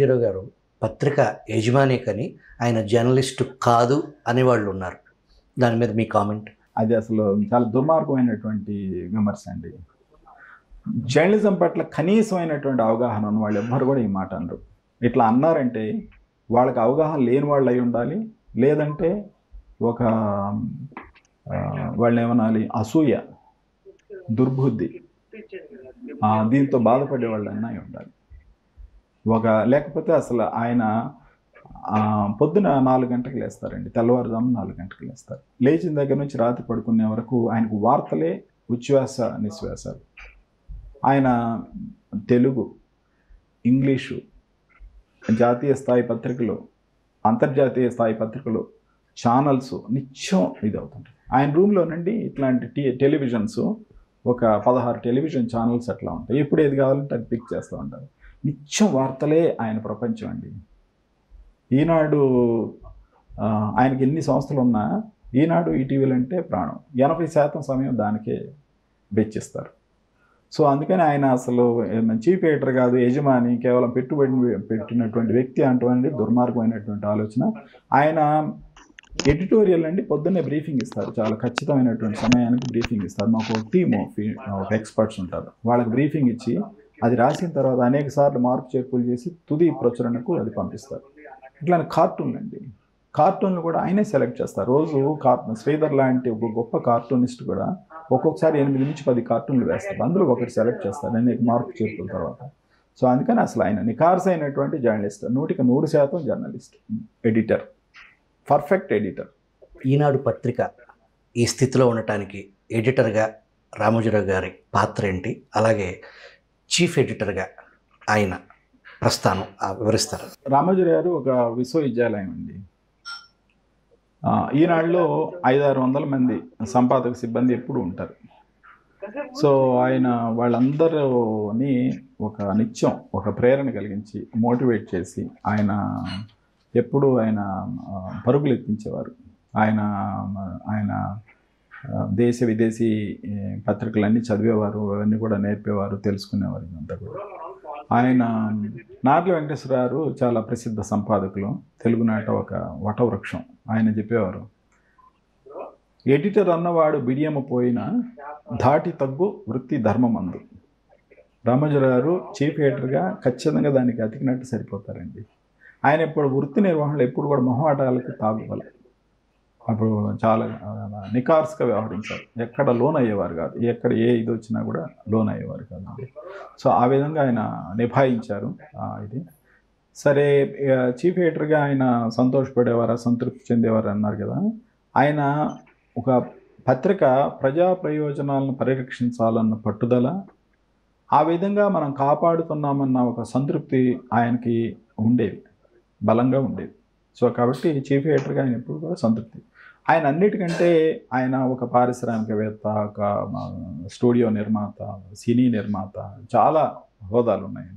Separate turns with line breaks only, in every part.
రామోజీరావు గారు పత్రిక యజమాని కానీ ఆయన జర్నలిస్టు కాదు అనేవాళ్ళు ఉన్నారు. దాని మీద మీ కామెంట్?
అది అసలు చాలా దుర్మార్గమైనటువంటి విమర్శ అండి. జర్నలిజం పట్ల కనీసమైనటువంటి అవగాహన ఉన్న వాళ్ళు ఎవ్వరు కూడా ఈ మాట అనరు. ఇట్లా అన్నారంటే వాళ్ళకి అవగాహన లేని వాళ్ళు అయి ఉండాలి, లేదంటే ఒక వాళ్ళు ఏమనాలి, అసూయ, దుర్బుద్ధి, దీంతో బాధపడే వాళ్ళన్నా అయి ఉండాలి. లేకపోతే అసలు ఆయన పొద్దున 4 గంటలకు లేస్తారండి, తెల్లవారుజాము 4 గంటలకు లేస్తారు. లేచిన దగ్గర నుంచి రాత్రి పడుకునే వరకు ఆయనకు వార్తలే ఉచ్ఛ్వాస నిశ్వాసాలు. ఆయన తెలుగు, ఇంగ్లీషు, జాతీయ స్థాయి పత్రికలు, అంతర్జాతీయ స్థాయి పత్రికలు, ఛానల్స్ నిత్యం ఇది అవుతుంటాయి. ఆయన రూమ్లోనండి ఇట్లాంటి టెలివిజన్స్ ఒక 16 టెలివిజన్ ఛానల్స్ అట్లా ఉంటాయి. ఎప్పుడు ఏది కావాలంటే అది పిక్ చేస్తూ ఉంటారు. నిత్యం వార్తలే ఆయన ప్రపంచం అండి. ఈనాడు ఆయనకి ఎన్ని సంస్థలు ఉన్నా ఈనాడు ఈటీవీలు అంటే ప్రాణం. 80% సమయం దానికే వెచ్చిస్తారు. సో అందుకని ఆయన అసలు చీఫ్ ఎడిటర్ కాదు, యజమాని, కేవలం పెట్టుబడి పెట్టినటువంటి వ్యక్తి అంటున్నది దుర్మార్గమైనటువంటి ఆలోచన. ఆయన ఎడిటోరియల్ అండి పొద్దున్నే బ్రీఫింగ్ ఇస్తారు, చాలా ఖచ్చితమైనటువంటి సమయానికి బ్రీఫింగ్ ఇస్తారు. మాకు ఒక టీమ్ ఆఫ్ ఎక్స్పర్ట్స్ ఉంటారు. వాళ్ళకి బ్రీఫింగ్ ఇచ్చి అది రాసిన తర్వాత అనేక సార్లు మార్పు చేర్పులు చేసి తుది ప్రచురణకు అది పంపిస్తారు. ఇట్లానే కార్టూన్ అండి, కార్టూన్లు కూడా ఆయనే సెలెక్ట్ చేస్తారు. రోజు శ్రీధర్ లాంటి ఒక గొప్ప కార్టూనిస్ట్ కూడా ఒక్కొక్కసారి 8 నుంచి 10 కార్టూన్లు వేస్తారు. అందులో ఒకటి సెలెక్ట్ చేస్తారు అనేక మార్పు చేర్పుల తర్వాత. సో అందుకని అసలు ఆయన నిఖార్సైనటువంటి journalist, 100% journalist, editor, perfect editor.
Eenadu పత్రిక ఈ స్థితిలో ఉండటానికి ఎడిటర్గా రామోజీరావు గారి పాత్ర ఏంటి, అలాగే చీఫ్ ఎడిటర్గా ఆయన ప్రస్థానం వివరిస్తారు?
రామోజీరావు గారు ఒక విశ్వవిద్యాలయం అండి. ఈనాడులో 500-600 మంది సంపాదక సిబ్బంది ఎప్పుడు ఉంటారు. సో ఆయన వాళ్ళందరినీ ఒక నిత్యం ఒక ప్రేరణ కలిగించి మోటివేట్ చేసి ఆయన ఎప్పుడు పరుగులు ఎత్తించేవారు. ఆయన దేశ విదేశీ పత్రికలన్నీ చదివేవారు, అవన్నీ కూడా నేర్పేవారు, తెలుసుకునేవారు. ఇదంతా కూడా ఆయన నార్ల వెంకటేశ్వరరావు చాలా ప్రసిద్ధ సంపాదకులు. తెలుగునాట ఒక వటవృక్షం. ఆయన చెప్పేవారు, ఎడిటర్ అన్నవాడు బిడియము పోయినా ధాటి తగ్గు వృత్తి ధర్మమందు. రామోజీరావు గారు చీఫ్ ఎడిటర్గా ఖచ్చితంగా దానికి అతికినట్టు సరిపోతారండి. ఆయన ఇప్పుడు వృత్తి నిర్వహణలో ఎప్పుడు కూడా మొహమాటాలకు తాగుబల. అప్పుడు చాలా నికార్స్గా వ్యవహరించారు. ఎక్కడ లోన్ అయ్యేవారు కాదు, ఎక్కడ ఏ ఇది వచ్చినా కూడా లోన్ అయ్యేవారు కాదు. సో ఆ విధంగా ఆయన నిభాయించారు. ఇది సరే, చీఫ్ ఎడిటర్గా ఆయన సంతోషపడేవారా, సంతృప్తి చెందేవారు అన్నారు కదా. ఆయన ఒక పత్రిక ప్రజా ప్రయోజనాలను పరిరక్షించాలన్న పట్టుదల, ఆ విధంగా మనం కాపాడుతున్నామన్న ఒక సంతృప్తి ఆయనకి ఉండేది, బలంగా ఉండేది. సో కాబట్టి చీఫ్ ఎడిటర్గా ఆయన ఎప్పుడు కూడా సంతృప్తి. ఆయన అన్నిటికంటే ఆయన ఒక పారిశ్రామికవేత్త, ఒక స్టూడియో నిర్మాత, సినీ నిర్మాత, చాలా హోదాలు ఉన్నాయి.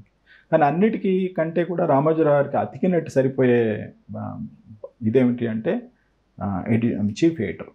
కానీ అన్నిటికీ కంటే కూడా రామోజీరావు గారికి అతికినట్టు సరిపోయే ఇదేమిటి అంటే చీఫ్ ఎడిటర్.